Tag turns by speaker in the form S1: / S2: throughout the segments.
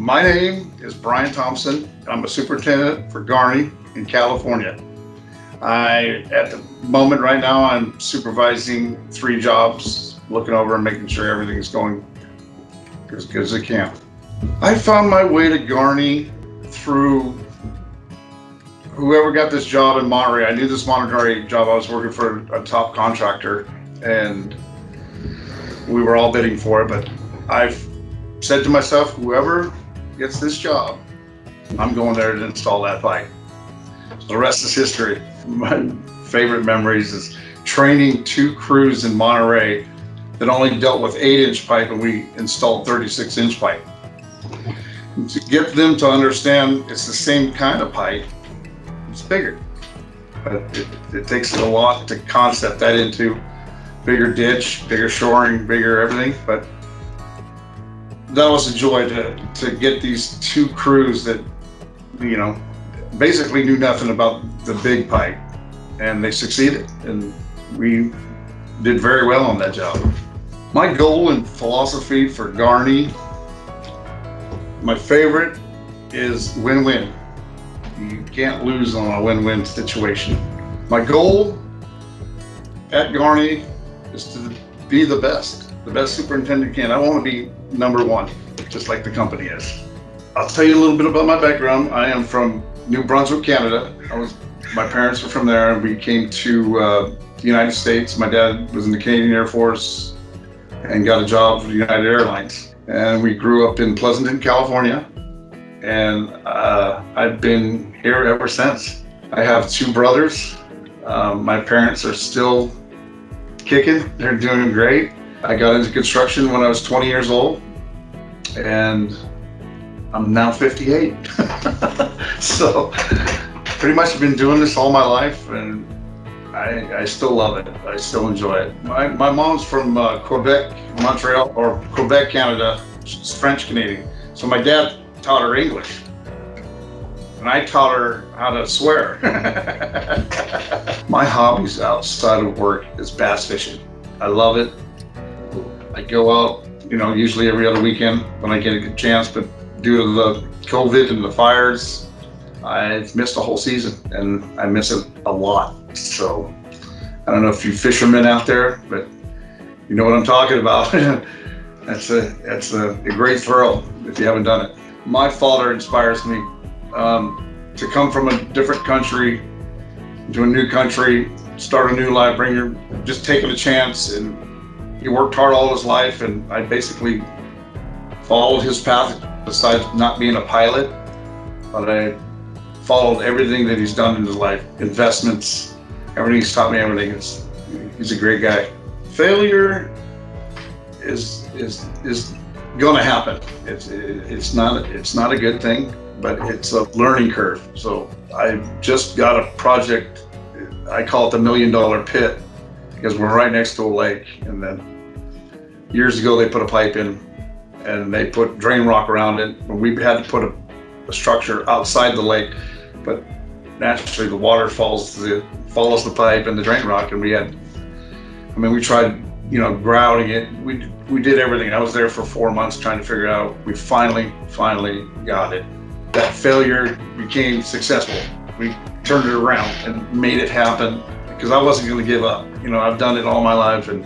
S1: My name is Brian Thompson. I'm a superintendent for Garney in California. At the moment right now, I'm supervising 3 jobs, looking over and making sure everything's going as good as it can. I found my way to Garney through whoever got this job in Monterey. I knew this Monterey job. I was working for a top contractor and we were all bidding for it, but I've said to myself, whoever gets this job, I'm going there to install that pipe. So the rest is history. My favorite memories is training 2 crews in Monterey that only dealt with 8-inch pipe and we installed 36-inch pipe. To get them to understand it's the same kind of pipe, it's bigger. But it takes a lot to concept that into bigger ditch, bigger shoring, bigger everything. But that was a joy to get these 2 crews that, basically knew nothing about the big pipe, and they succeeded, and we did very well on that job. My goal and philosophy for Garney, my favorite is win-win. You can't lose on a win-win situation. My goal at Garney is to be the best superintendent can. I want to be number 1, just like the company is. I'll tell you a little bit about my background. I am from New Brunswick, Canada. My parents were from there, and we came to the United States. My dad was in the Canadian Air Force and got a job for United Airlines. And we grew up in Pleasanton, California, and I've been here ever since. I have 2 brothers. My parents are still kicking. They're doing great. I got into construction when I was 20 years old, and I'm now 58. So pretty much been doing this all my life, and I still love it. I still enjoy it. My mom's from Quebec, Montreal, or Quebec, Canada. She's French Canadian. So my dad taught her English, and I taught her how to swear. My hobbies outside of work is bass fishing. I love it. I go out, usually every other weekend when I get a good chance, but due to the COVID and the fires, I've missed a whole season, and I miss it a lot. So I don't know if you fishermen out there, but you know what I'm talking about. That's a great thrill if you haven't done it. My father inspires me to come from a different country to a new country, start a new life, just taking a chance. And he worked hard all his life, and I basically followed his path. Besides not being a pilot, but I followed everything that he's done in his life. Investments, everything. He's taught me everything. He's a great guy. Failure is going to happen. It's not a good thing, but it's a learning curve. So I just got a project. I call it the $1 million pit, because we're right next to a lake. And then years ago they put a pipe in, and they put drain rock around it. We had to put a structure outside the lake, but naturally the water follows the pipe and the drain rock, and we tried, grouting it. We did everything. I was there for 4 months trying to figure it out. We finally got it. That failure became successful. We turned it around and made it happen, because I wasn't going to give up. I've done it all my life, and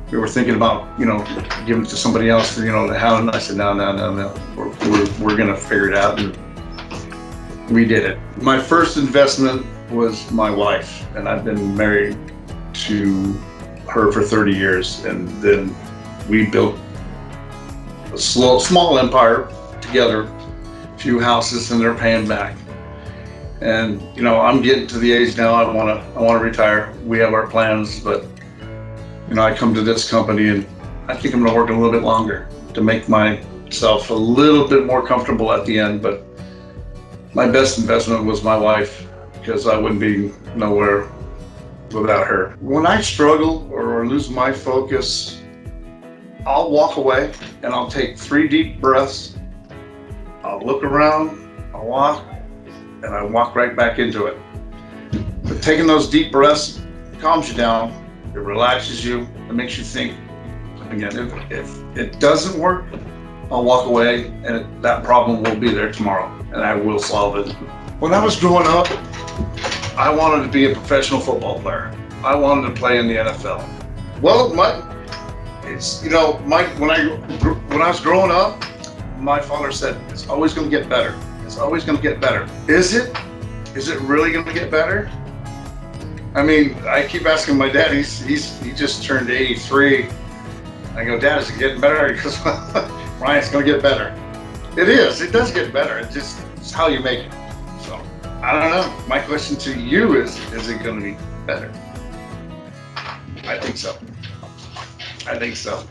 S1: we were thinking about, giving it to somebody else, how, and I said, no, we're going to figure it out, and we did it. My first investment was my wife, and I've been married to her for 30 years, and then we built a small empire together, a few houses, and they're paying back. And, I'm getting to the age now, I want to retire. We have our plans, but I come to this company, and I think I'm going to work a little bit longer to make myself a little bit more comfortable at the end. But my best investment was my wife, because I wouldn't be nowhere without her. When I struggle or lose my focus, I'll walk away and I'll take 3 deep breaths. I'll look around, I'll walk, and I walk right back into it. But taking those deep breaths calms you down. It relaxes you. It makes you think. Again, if it doesn't work, I'll walk away, and that problem will be there tomorrow, and I will solve it. When I was growing up, I wanted to be a professional football player. I wanted to play in the NFL. Well, when I was growing up, my father said, it's always going to get better. It's always going to get better. Is it? Is it really going to get better? I mean, I keep asking my dad, he just turned 83. I go, Dad, is it getting better? He goes, Ryan, it's going to get better. It is. It does get better. It's how you make it. So, I don't know. My question to you is it going to be better? I think so. I think so.